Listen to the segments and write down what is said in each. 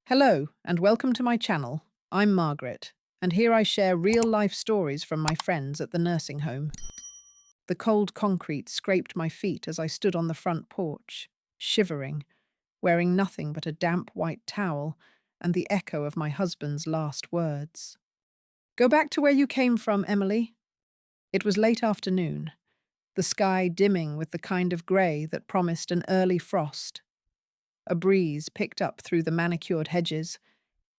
Hello, and welcome to my channel. I'm Margaret, and here I share real-life stories from my friends at the nursing home. The cold concrete scraped my feet as I stood on the front porch, shivering, wearing nothing but a damp white towel and the echo of my husband's last words. Go back to where you came from, Emily. It was late afternoon, the sky dimming with the kind of grey that promised an early frost. A breeze picked up through the manicured hedges,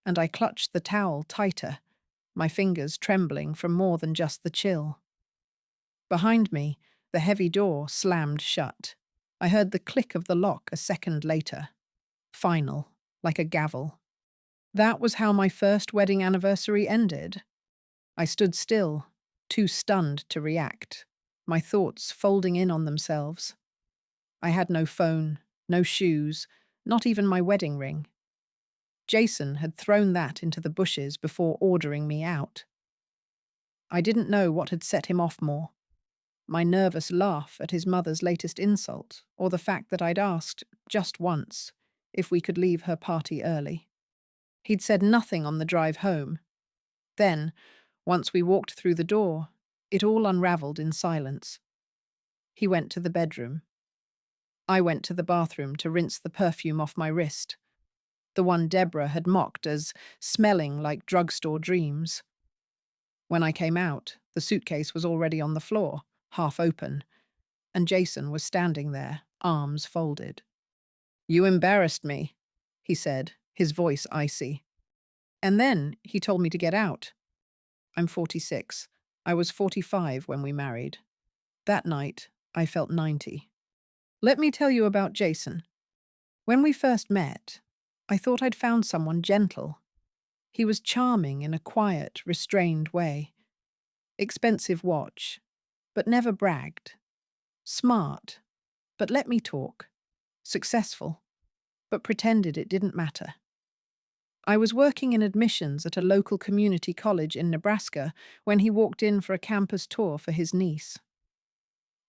and I clutched the towel tighter, my fingers trembling from more than just the chill. Behind me, the heavy door slammed shut. I heard the click of the lock a second later. Final, like a gavel. That was how my first wedding anniversary ended. I stood still, too stunned to react, my thoughts folding in on themselves. I had no phone, no shoes, not even my wedding ring. Jason had thrown that into the bushes before ordering me out. I didn't know what had set him off more. My nervous laugh at his mother's latest insult, or the fact that I'd asked, just once, if we could leave her party early. He'd said nothing on the drive home. Then, once we walked through the door, it all unraveled in silence. He went to the bedroom. I went to the bathroom to rinse the perfume off my wrist, the one Deborah had mocked as smelling like drugstore dreams. When I came out, the suitcase was already on the floor, half open, and Jason was standing there, arms folded. "You embarrassed me," he said, his voice icy. And then he told me to get out. I'm 46. I was 45 when we married. That night, I felt 90. Let me tell you about Jason. When we first met, I thought I'd found someone gentle. He was charming in a quiet, restrained way. Expensive watch, but never bragged. Smart, but let me talk. Successful, but pretended it didn't matter. I was working in admissions at a local community college in Nebraska when he walked in for a campus tour for his niece.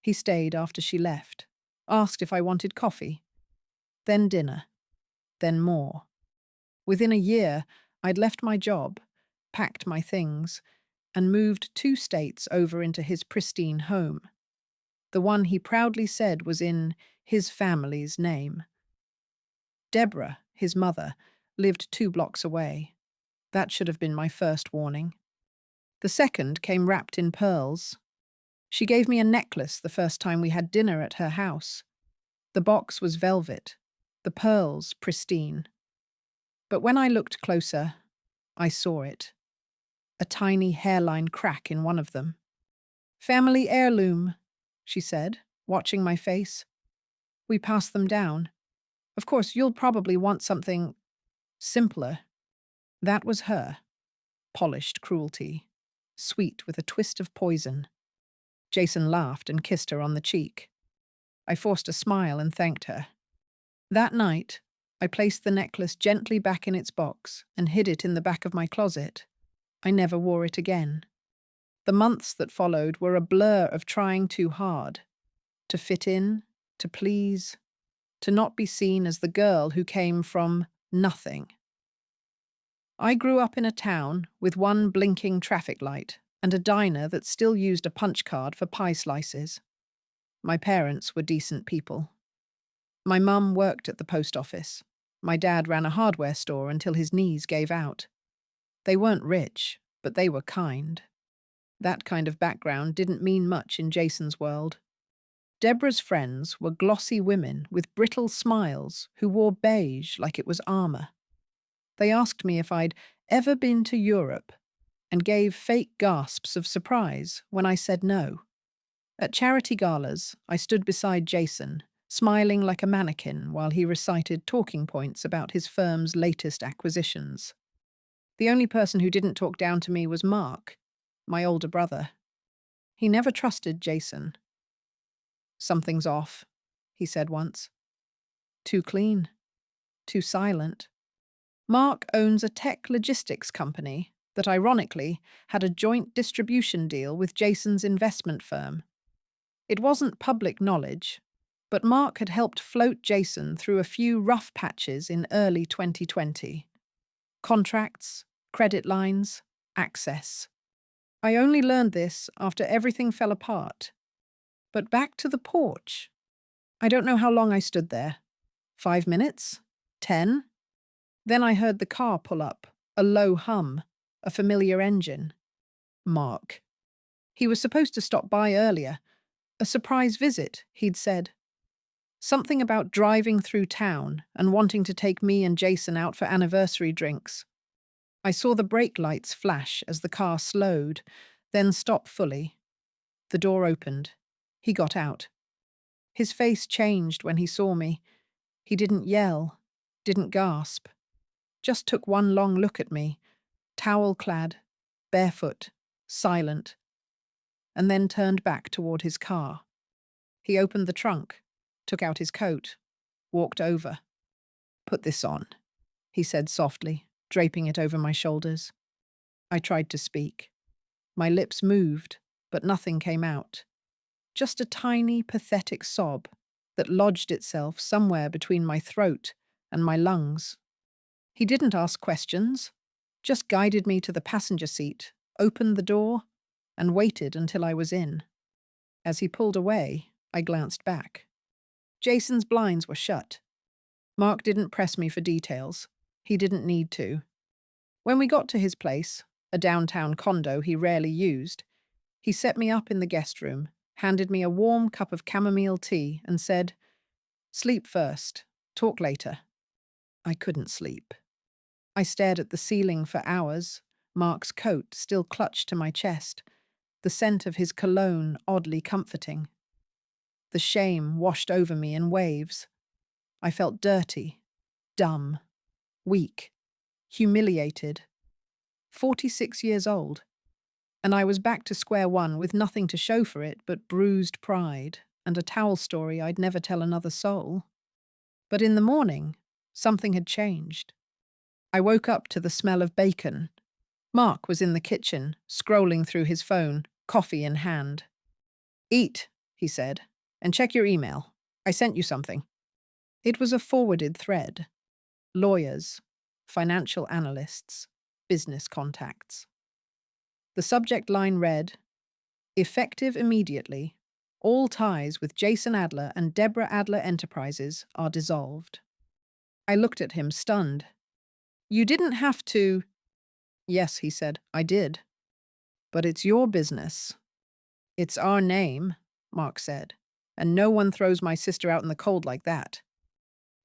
He stayed after she left, asked if I wanted coffee, then dinner, then more. Within a year, I'd left my job, packed my things, and moved 2 states over into his pristine home, the one he proudly said was in his family's name. Deborah, his mother, lived 2 blocks away. That should have been my first warning. The second came wrapped in pearls. She gave me a necklace the first time we had dinner at her house. The box was velvet, the pearls pristine. But when I looked closer, I saw it. A tiny hairline crack in one of them. "Family heirloom," she said, watching my face. "We passed them down. Of course, you'll probably want something simpler." That was her. Polished cruelty. Sweet with a twist of poison. Jason laughed and kissed her on the cheek. I forced a smile and thanked her. That night, I placed the necklace gently back in its box and hid it in the back of my closet. I never wore it again. The months that followed were a blur of trying too hard. To fit in, to please, to not be seen as the girl who came from nothing. I grew up in a town with one blinking traffic light and a diner that still used a punch card for pie slices. My parents were decent people. My mum worked at the post office. My dad ran a hardware store until his knees gave out. They weren't rich, but they were kind. That kind of background didn't mean much in Jason's world. Deborah's friends were glossy women with brittle smiles who wore beige like it was armor. They asked me if I'd ever been to Europe and gave fake gasps of surprise when I said no. At charity galas, I stood beside Jason, smiling like a mannequin while he recited talking points about his firm's latest acquisitions. The only person who didn't talk down to me was Mark, my older brother. He never trusted Jason. "Something's off," he said once. "Too clean. Too silent." Mark owns a tech logistics company that ironically had a joint distribution deal with Jason's investment firm. It wasn't public knowledge, but Mark had helped float Jason through a few rough patches in early 2020. Contracts, credit lines, access. I only learned this after everything fell apart. But back to the porch. I don't know how long I stood there. 5 minutes? 10? Then I heard the car pull up, a low hum, a familiar engine. Mark. He was supposed to stop by earlier. A surprise visit, he'd said. Something about driving through town and wanting to take me and Jason out for anniversary drinks. I saw the brake lights flash as the car slowed, then stopped fully. The door opened. He got out. His face changed when he saw me. He didn't yell, didn't gasp. Just took one long look at me, towel-clad, barefoot, silent, and then turned back toward his car. He opened the trunk, took out his coat, walked over. "Put this on," he said softly, draping it over my shoulders. I tried to speak. My lips moved, but nothing came out. Just a tiny, pathetic sob that lodged itself somewhere between my throat and my lungs. He didn't ask questions, just guided me to the passenger seat, opened the door, and waited until I was in. As he pulled away, I glanced back. Jason's blinds were shut. Mark didn't press me for details. He didn't need to. When we got to his place, a downtown condo he rarely used, he set me up in the guest room, handed me a warm cup of chamomile tea, and said, "Sleep first, talk later." I couldn't sleep. I stared at the ceiling for hours, Mark's coat still clutched to my chest, the scent of his cologne oddly comforting. The shame washed over me in waves. I felt dirty, dumb, weak, humiliated. 46 years old, and I was back to square one with nothing to show for it but bruised pride and a towel story I'd never tell another soul. But in the morning, something had changed. I woke up to the smell of bacon. Mark was in the kitchen, scrolling through his phone, coffee in hand. "Eat," he said, "and check your email. I sent you something." It was a forwarded thread. Lawyers, financial analysts, business contacts. The subject line read, "Effective immediately. All ties with Jason Adler and Deborah Adler Enterprises are dissolved." I looked at him, stunned. "You didn't have to—" "Yes," he said, "I did. But it's your business." "It's our name," Mark said, "and no one throws my sister out in the cold like that."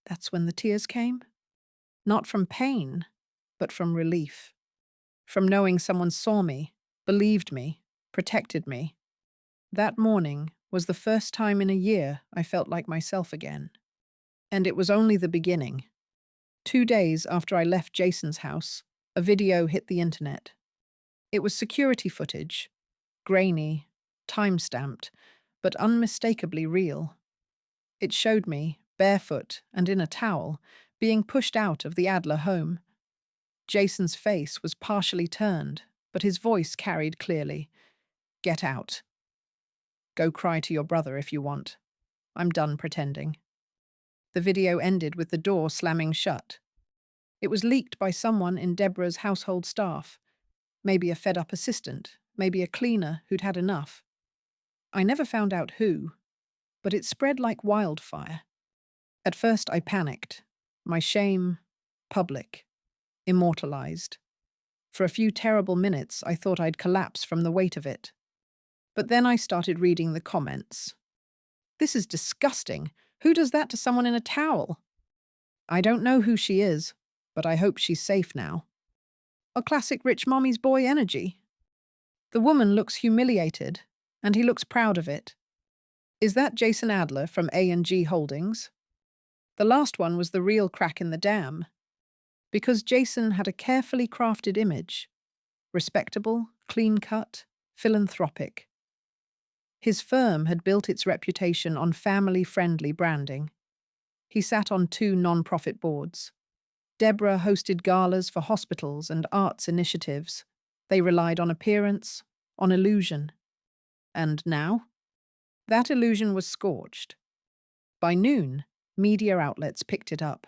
That's when the tears came. Not from pain, but from relief. From knowing someone saw me, believed me, protected me. That morning was the first time in a year I felt like myself again. And it was only the beginning. 2 days after I left Jason's house, a video hit the internet. It was security footage, grainy, time-stamped, but unmistakably real. It showed me, barefoot and in a towel, being pushed out of the Adler home. Jason's face was partially turned, but his voice carried clearly. "Get out. Go cry to your brother if you want. I'm done pretending." The video ended with the door slamming shut. It was leaked by someone in Deborah's household staff. Maybe a fed-up assistant, maybe a cleaner who'd had enough. I never found out who, but it spread like wildfire. At first I panicked. My shame, public, immortalized. For a few terrible minutes I thought I'd collapse from the weight of it. But then I started reading the comments. "This is disgusting. Who does that to someone in a towel?" "I don't know who she is, but I hope she's safe now." A classic rich mommy's boy energy. "The woman looks humiliated, and he looks proud of it. Is that Jason Adler from A&G Holdings?" The last one was the real crack in the dam. Because Jason had a carefully crafted image. Respectable, clean-cut, philanthropic. His firm had built its reputation on family-friendly branding. He sat on 2 non-profit boards. Deborah hosted galas for hospitals and arts initiatives. They relied on appearance, on illusion. And now? That illusion was scorched. By noon, media outlets picked it up.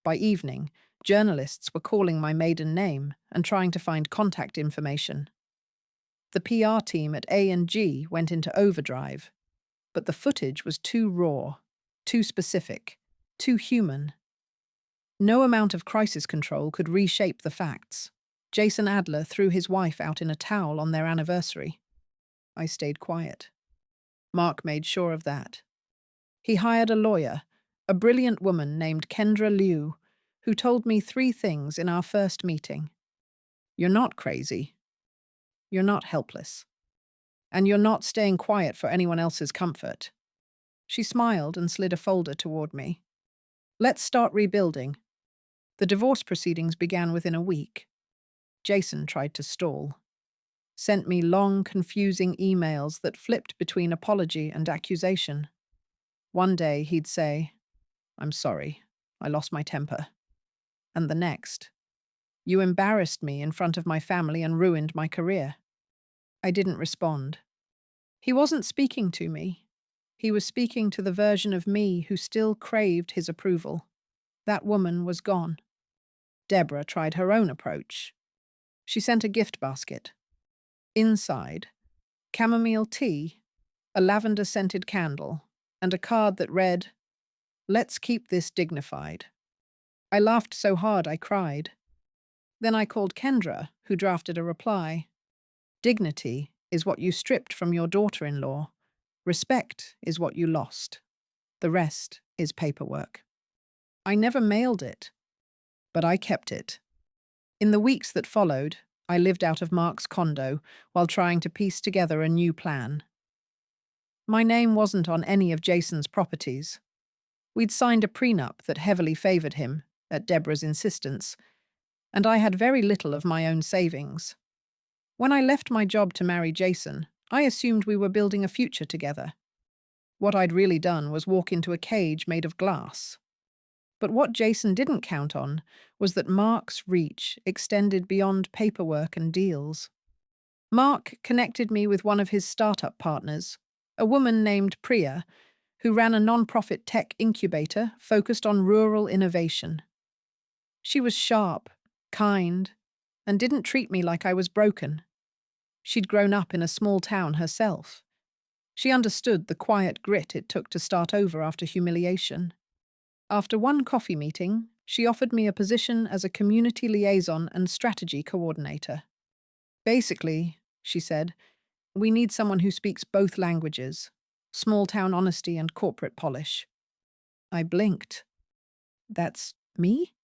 By evening, Journalists were calling my maiden name and trying to find contact information. The PR team at A&G went into overdrive, but the footage was too raw, too specific, too human. No amount of crisis control could reshape the facts. Jason Adler threw his wife out in a towel on their anniversary. I stayed quiet. Mark made sure of that. He hired a lawyer, a brilliant woman named Kendra Liu, who told me three things in our first meeting. You're not crazy. You're not helpless. And you're not staying quiet for anyone else's comfort. She smiled and slid a folder toward me. Let's start rebuilding. The divorce proceedings began within a week. Jason tried to stall. Sent me long, confusing emails that flipped between apology and accusation. One day he'd say, "I'm sorry, I lost my temper." And the next, "You embarrassed me in front of my family and ruined my career." I didn't respond. He wasn't speaking to me. He was speaking to the version of me who still craved his approval. That woman was gone. Deborah tried her own approach. She sent a gift basket. Inside, chamomile tea, a lavender-scented candle, and a card that read, "Let's keep this dignified." I laughed so hard I cried. Then I called Kendra, who drafted a reply. "Dignity is what you stripped from your daughter-in-law. Respect is what you lost. The rest is paperwork." I never mailed it, but I kept it. In the weeks that followed, I lived out of Mark's condo while trying to piece together a new plan. My name wasn't on any of Jason's properties. We'd signed a prenup that heavily favored him, at Deborah's insistence, and I had very little of my own savings. When I left my job to marry Jason, I assumed we were building a future together. What I'd really done was walk into a cage made of glass. But what Jason didn't count on was that Mark's reach extended beyond paperwork and deals. Mark connected me with one of his startup partners, a woman named Priya, who ran a non-profit tech incubator focused on rural innovation. She was sharp, kind, and didn't treat me like I was broken. She'd grown up in a small town herself. She understood the quiet grit it took to start over after humiliation. After one coffee meeting, she offered me a position as a community liaison and strategy coordinator. "Basically," she said, "we need someone who speaks both languages, small-town honesty and corporate polish." I blinked. "That's me?"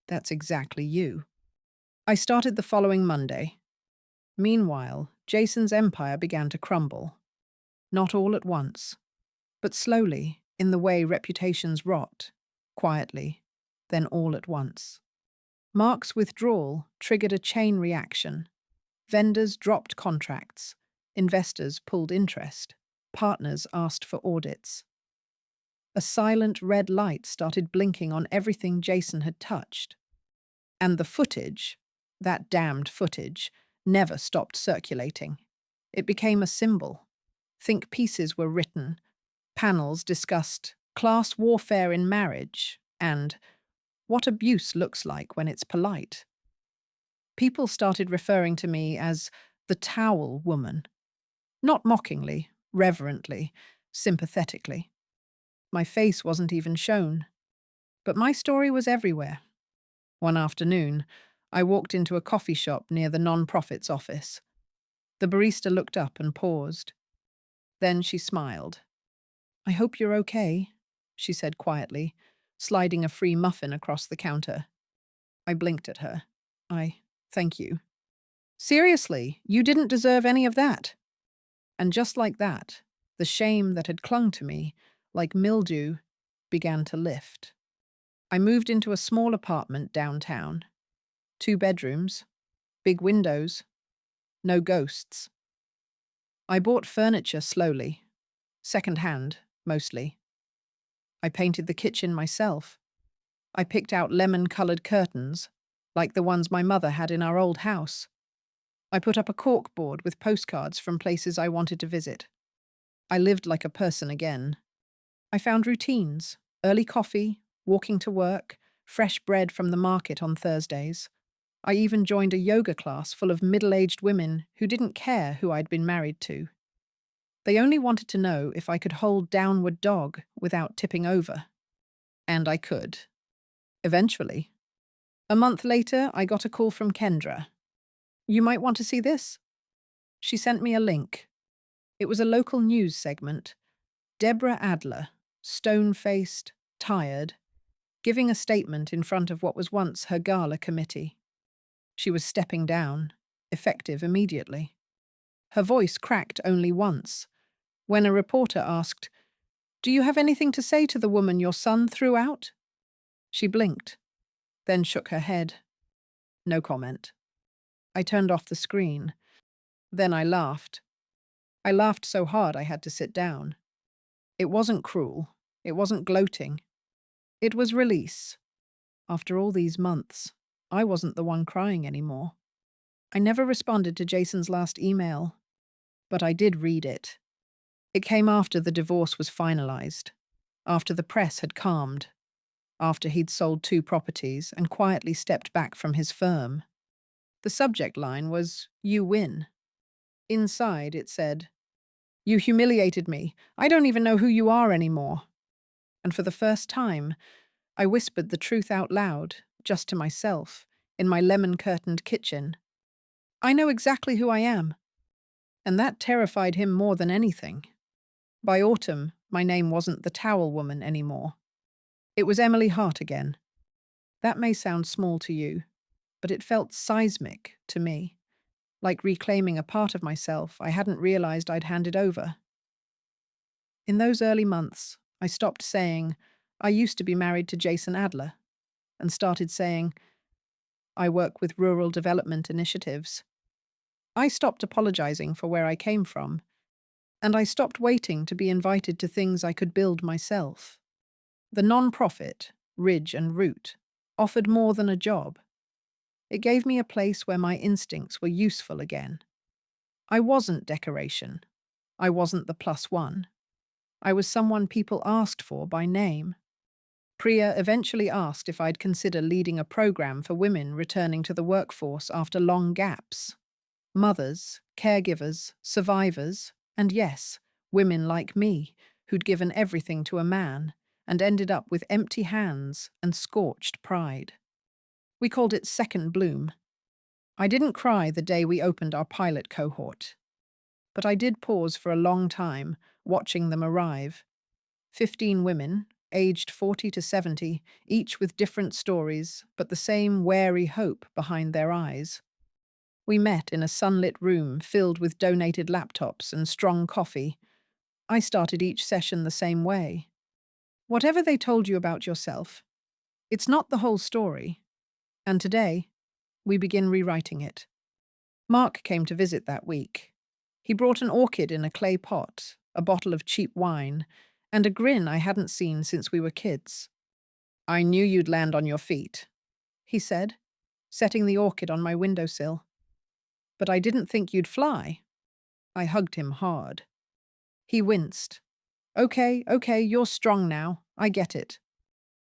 "That's exactly you." I started the following Monday. Meanwhile, Jason's empire began to crumble. Not all at once, but slowly, in the way reputations rot, quietly, then all at once. Mark's withdrawal triggered a chain reaction. Vendors dropped contracts, investors pulled interest, partners asked for audits. A silent red light started blinking on everything Jason had touched. And the footage, that damned footage, never stopped circulating. It became a symbol. Think pieces were written, panels discussed class warfare in marriage, and what abuse looks like when it's polite. People started referring to me as the towel woman. Not mockingly, reverently, sympathetically. My face wasn't even shown. But my story was everywhere. One afternoon, I walked into a coffee shop near the non-profit's office. The barista looked up and paused. Then she smiled. "I hope you're okay," she said quietly, sliding a free muffin across the counter. I blinked at her. Thank you." "Seriously, you didn't deserve any of that." And just like that, the shame that had clung to me, like mildew, began to lift. I moved into a small apartment downtown. 2 bedrooms, big windows, no ghosts. I bought furniture slowly, second-hand, mostly. I painted the kitchen myself. I picked out lemon-colored curtains, like the ones my mother had in our old house. I put up a corkboard with postcards from places I wanted to visit. I lived like a person again. I found routines, early coffee, walking to work, fresh bread from the market on Thursdays. I even joined a yoga class full of middle-aged women who didn't care who I'd been married to. They only wanted to know if I could hold downward dog without tipping over. And I could. Eventually. A month later, I got a call from Kendra. "You might want to see this." She sent me a link. It was a local news segment. Deborah Adler, stone-faced, tired, giving a statement in front of what was once her gala committee. She was stepping down, effective immediately. Her voice cracked only once, when a reporter asked, "Do you have anything to say to the woman your son threw out?" She blinked, then shook her head. No comment. I turned off the screen. Then I laughed. I laughed so hard I had to sit down. It wasn't cruel. It wasn't gloating. It was release. After all these months, I wasn't the one crying anymore. I never responded to Jason's last email, but I did read it. It came after the divorce was finalized, after the press had calmed, after he'd sold 2 properties and quietly stepped back from his firm. The subject line was, "You win." Inside it said, "You humiliated me. I don't even know who you are anymore." And for the first time, I whispered the truth out loud, just to myself, in my lemon-curtained kitchen. I know exactly who I am. And that terrified him more than anything. By autumn, my name wasn't the Towel Woman anymore. It was Emily Hart again. That may sound small to you, but it felt seismic to me, like reclaiming a part of myself I hadn't realized I'd handed over. In those early months, I stopped saying, "I used to be married to Jason Adler," and started saying, "I work with rural development initiatives." I stopped apologizing for where I came from, and I stopped waiting to be invited to things I could build myself. The non-profit, Ridge and Root, offered more than a job. It gave me a place where my instincts were useful again. I wasn't decoration. I wasn't the plus one. I was someone people asked for by name. Priya eventually asked if I'd consider leading a program for women returning to the workforce after long gaps. Mothers, caregivers, survivors, and yes, women like me, who'd given everything to a man and ended up with empty hands and scorched pride. We called it Second Bloom. I didn't cry the day we opened our pilot cohort, but I did pause for a long time, watching them arrive. 15 women, aged 40 to 70, each with different stories, but the same wary hope behind their eyes. We met in a sunlit room filled with donated laptops and strong coffee. I started each session the same way. Whatever they told you about yourself, it's not the whole story. And today, we begin rewriting it. Mark came to visit that week. He brought an orchid in a clay pot, a bottle of cheap wine, and a grin I hadn't seen since we were kids. "I knew you'd land on your feet," he said, setting the orchid on my windowsill. "But I didn't think you'd fly." I hugged him hard. He winced. Okay, you're strong now. I get it."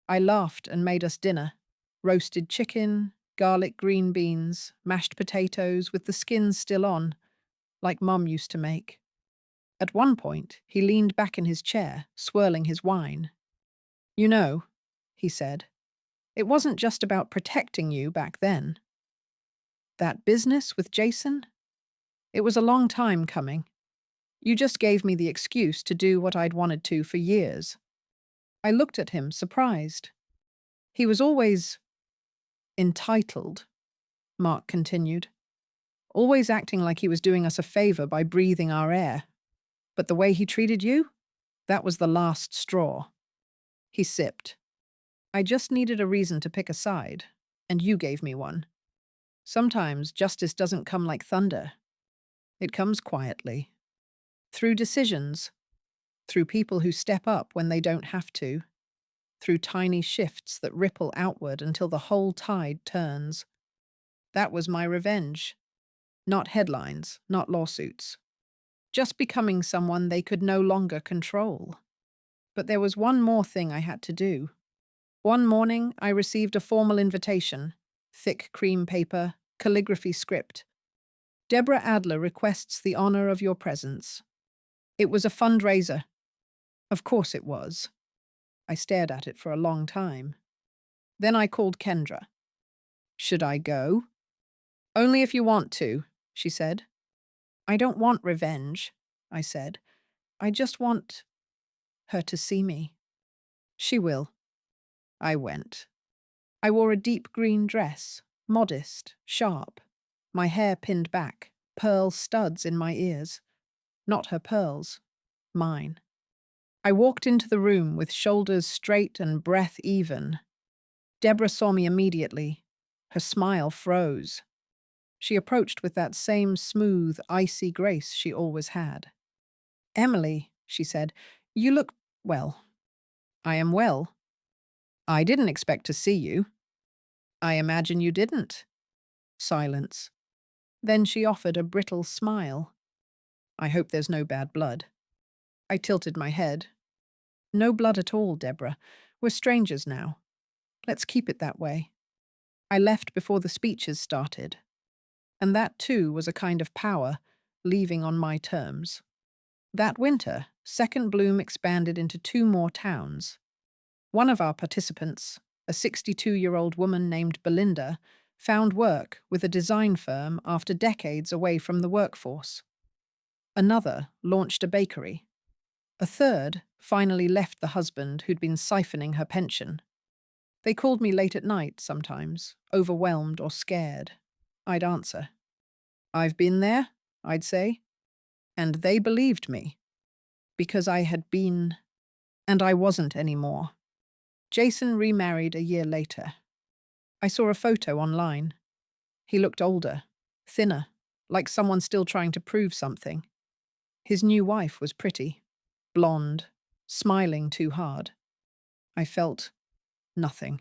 I laughed and made us dinner. Roasted chicken, garlic green beans, mashed potatoes with the skins still on, like Mum used to make. At one point, he leaned back in his chair, swirling his wine. "You know," he said, "it wasn't just about protecting you back then. That business with Jason? It was a long time coming. You just gave me the excuse to do what I'd wanted to for years." I looked at him, surprised. "He was always entitled," Mark continued, "always acting like he was doing us a favor by breathing our air. But the way he treated you? That was the last straw." He sipped. "I just needed a reason to pick a side, and you gave me one. Sometimes justice doesn't come like thunder. It comes quietly. Through decisions. Through people who step up when they don't have to. Through tiny shifts that ripple outward until the whole tide turns. That was my revenge. Not headlines, not lawsuits. Just becoming someone they could no longer control. But there was one more thing I had to do. One morning, I received a formal invitation. Thick cream paper, calligraphy script. Deborah Adler requests the honor of your presence. It was a fundraiser. Of course it was. I stared at it for a long time. Then I called Kendra. Should I go? Only if you want to, she said. I don't want revenge, I said. I just want her to see me. She will. I went. I wore a deep green dress, modest, sharp, my hair pinned back, pearl studs in my ears. Not her pearls, mine. I walked into the room with shoulders straight and breath even. Deborah saw me immediately. Her smile froze. She approached with that same smooth, icy grace she always had. Emily, she said, you look well. I am well. I didn't expect to see you. I imagine you didn't. Silence. Then she offered a brittle smile. I hope there's no bad blood. I tilted my head. No blood at all, Deborah. We're strangers now. Let's keep it that way. I left before the speeches started. And that, too, was a kind of power, leaving on my terms. That winter, Second Bloom expanded into 2 more towns. One of our participants, a 62-year-old woman named Belinda, found work with a design firm after decades away from the workforce. Another launched a bakery. A third finally left the husband who'd been siphoning her pension. They called me late at night sometimes, overwhelmed or scared. I'd answer. I've been there, I'd say. And they believed me. Because I had been, and I wasn't anymore. Jason remarried a year later. I saw a photo online. He looked older, thinner, like someone still trying to prove something. His new wife was pretty, blonde, smiling too hard. I felt nothing.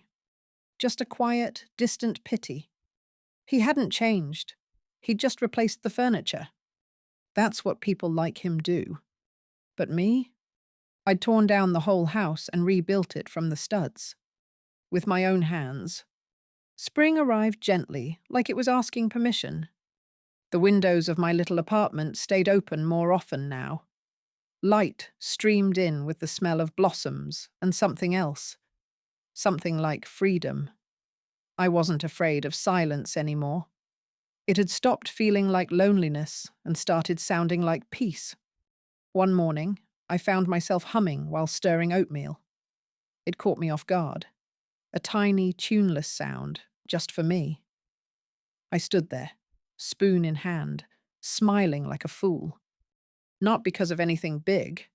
Just a quiet, distant pity. He hadn't changed. He'd just replaced the furniture. That's what people like him do. But me? I'd torn down the whole house and rebuilt it from the studs. With my own hands. Spring arrived gently, like it was asking permission. The windows of my little apartment stayed open more often now. Light streamed in with the smell of blossoms and something else. Something like freedom. I wasn't afraid of silence anymore. It had stopped feeling like loneliness and started sounding like peace. One morning, I found myself humming while stirring oatmeal. It caught me off guard. A tiny, tuneless sound, just for me. I stood there, spoon in hand, smiling like a fool. Not because of anything big,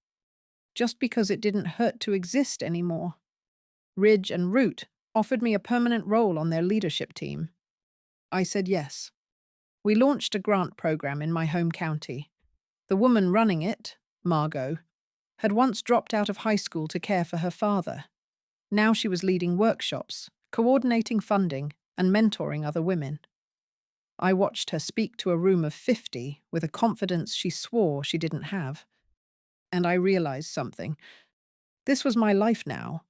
just because it didn't hurt to exist anymore. Ridge and Root offered me a permanent role on their leadership team. I said yes. We launched a grant program in my home county. The woman running it, Margot, had once dropped out of high school to care for her father. Now she was leading workshops, coordinating funding, and mentoring other women. I watched her speak to a room of 50 with a confidence she swore she didn't have. And I realized something. This was my life now.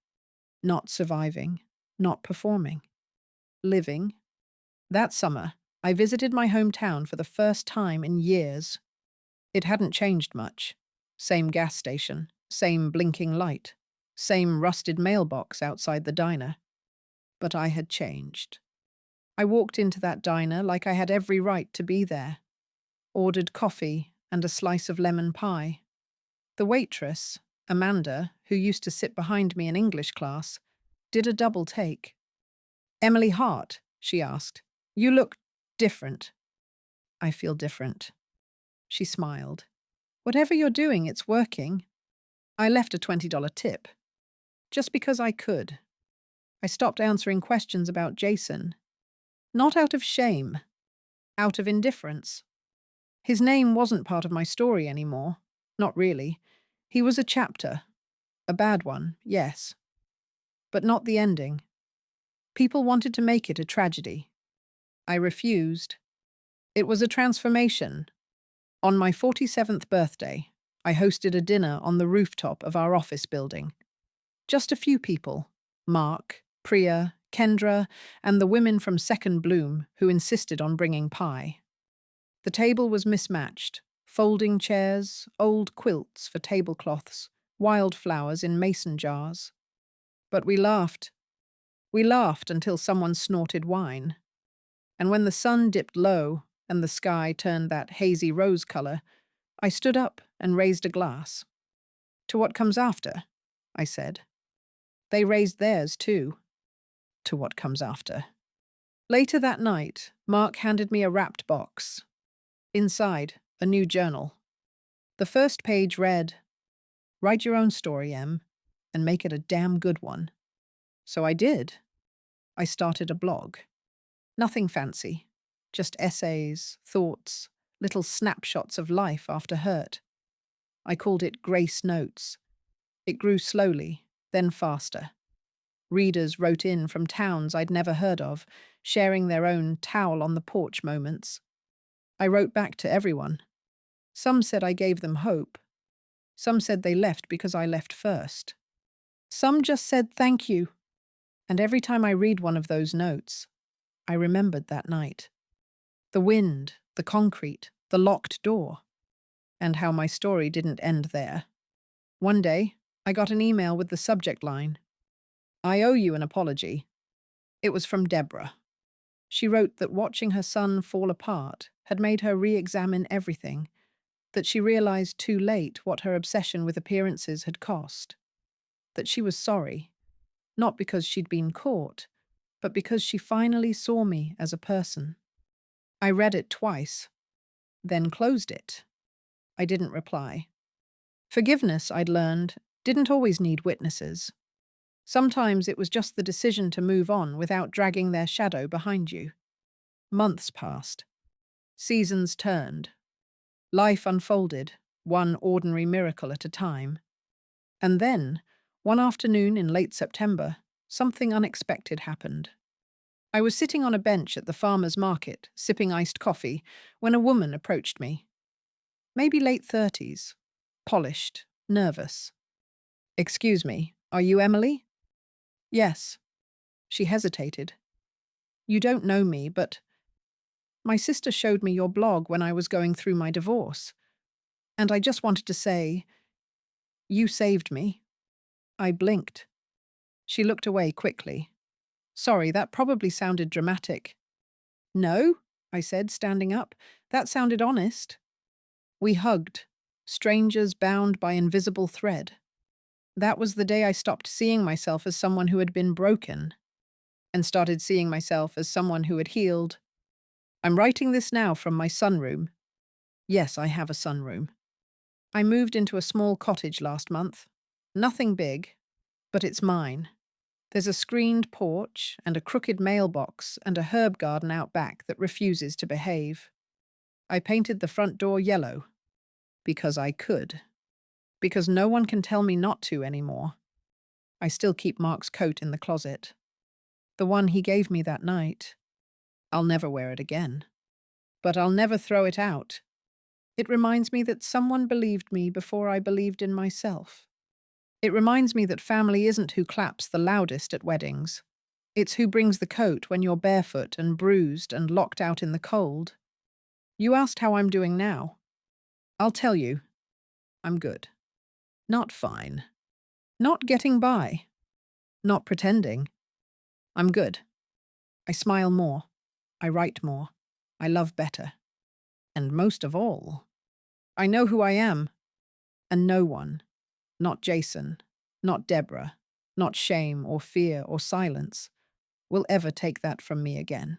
Not surviving, not performing. Living. That summer, I visited my hometown for the first time in years. It hadn't changed much. Same gas station, same blinking light, same rusted mailbox outside the diner. But I had changed. I walked into that diner like I had every right to be there. Ordered coffee and a slice of lemon pie. The waitress, Amanda, who used to sit behind me in English class, did a double take. "Emily Hart," she asked, "you look different." "I feel different." She smiled. "Whatever you're doing, it's working." I left a $20 tip. Just because I could. I stopped answering questions about Jason. Not out of shame. Out of indifference. His name wasn't part of my story anymore. Not really. He was a chapter. A bad one, yes. But not the ending. People wanted to make it a tragedy. I refused. It was a transformation. On my 47th birthday, I hosted a dinner on the rooftop of our office building. Just a few people. Mark, Priya, Kendra, and the women from Second Bloom who insisted on bringing pie. The table was mismatched: folding chairs, old quilts for tablecloths, wildflowers in mason jars. But we laughed. We laughed until someone snorted wine. And when the sun dipped low and the sky turned that hazy rose color, I stood up and raised a glass. To what comes after, I said. They raised theirs too. To what comes after. Later that night, Mark handed me a wrapped box. Inside, a new journal. The first page read, "Write your own story, Em, and make it a damn good one." So I did. I started a blog. Nothing fancy, just essays, thoughts, little snapshots of life after hurt. I called it Grace Notes. It grew slowly, then faster. Readers wrote in from towns I'd never heard of, sharing their own towel on the porch moments. I wrote back to everyone. Some said I gave them hope. Some said they left because I left first. Some just said thank you. And every time I read one of those notes, I remembered that night. The wind, the concrete, the locked door. And how my story didn't end there. One day, I got an email with the subject line, "I owe you an apology." It was from Deborah. She wrote that watching her son fall apart had made her re-examine everything, that she realized too late what her obsession with appearances had cost, that she was sorry, not because she'd been caught, but because she finally saw me as a person. I read it twice, then closed it. I didn't reply. Forgiveness, I'd learned, didn't always need witnesses. Sometimes it was just the decision to move on without dragging their shadow behind you. Months passed. Seasons turned. Life unfolded, one ordinary miracle at a time. And then, one afternoon in late September, something unexpected happened. I was sitting on a bench at the farmer's market, sipping iced coffee, when a woman approached me. Maybe late 30s, polished, nervous. "Excuse me, are you Emily?" "Yes." She hesitated. "You don't know me, but my sister showed me your blog when I was going through my divorce. And I just wanted to say, you saved me." I blinked. She looked away quickly. "Sorry, that probably sounded dramatic." "No," I said, standing up. "That sounded honest." We hugged, strangers bound by invisible thread. That was the day I stopped seeing myself as someone who had been broken and started seeing myself as someone who had healed. I'm writing this now from my sunroom. Yes, I have a sunroom. I moved into a small cottage last month. Nothing big, but it's mine. There's a screened porch and a crooked mailbox and a herb garden out back that refuses to behave. I painted the front door yellow. Because I could. Because no one can tell me not to anymore. I still keep Mark's coat in the closet. The one he gave me that night. I'll never wear it again. But I'll never throw it out. It reminds me that someone believed me before I believed in myself. It reminds me that family isn't who claps the loudest at weddings. It's who brings the coat when you're barefoot and bruised and locked out in the cold. You asked how I'm doing now. I'll tell you. I'm good. Not fine. Not getting by. Not pretending. I'm good. I smile more. I write more. I love better. And most of all, I know who I am. And no one, not Jason, not Deborah, not shame or fear or silence, will ever take that from me again.